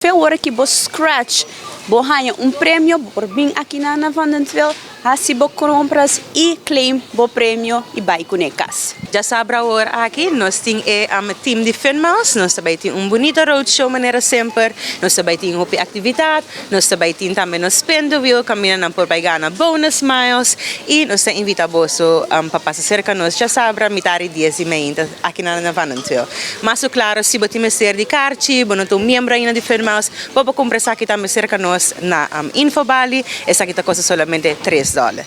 Hora que você scratch, você ganha prêmio por vir aqui na Vandentwil, assim você compras e claim o prêmio e vai com a casa. Já sabe agora aqui, nós temos um time de Funmouse, nós também temos bonito roadshow maneira sempre, nós também temos uma atividade, nós também temos também um spin the wheel, caminhando por vai ganhar bonus miles e nós invitamos para passar cerca nós já sabe a metade 10h30 aqui na Vandentwil. Mas claro, se você tem ser de carte, você não membro ainda de Funmouse, pode comprar aqui também cerca nós na Infobali, essa aqui custa solamente $3.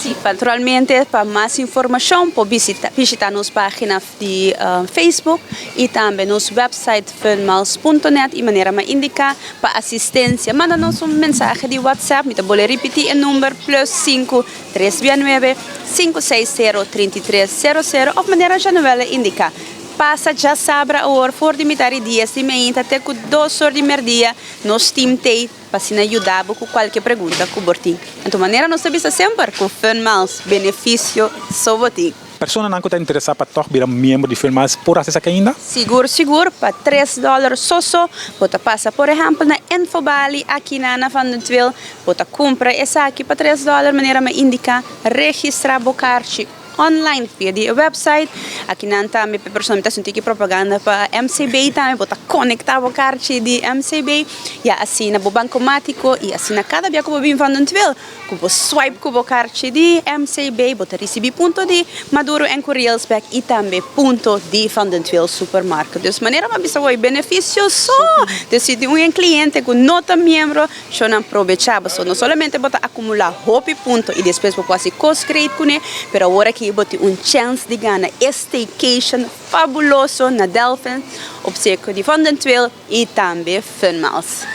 Sim, naturalmente, para mais informação, pode visitar nossa página de Facebook e também nosso website funmouse.net e maneira mais indicar para assistência. Manda-nos mensagem de WhatsApp, me vou repetir o número +5 329 560 3300 ou maneira já não indicar. Passa já sabe a hora for de metade dia, se me até com 2 horas de merdia, nós temos para se ajudar com qualquer pergunta que você então maneira nós sabemos sempre com Funmouse benefício só você. Persona não está interessada para virar membro de Funmouse por acesso aqui ainda? Seguro, para $3 só, você passa, por exemplo, na Infobali, aqui na Vandentwil, você compra essa aqui para $3, maneira me indicar, registrar o carte online via the website. Aqui não também para pessoas que estão propaganda para MCB também, botar conectar o carte de MCB e assim na banco mático e assim na cada dia que você Vandentwil, que você swipe com o carte de MCB, botar receber ponto de Maduro em Reelsbeck e também ponto de Vandentwil supermarket. Dessa maneira, uma pessoa tem benefícios só. Se tem um cliente que não é membro, já não aproveita, não somente botar acumular hope ponto e depois você pode crédito com ele, mas agora que você tem chance de ganhar staycation fabuloso na Delfin, obsequio de Vandentwil e também Funmouse.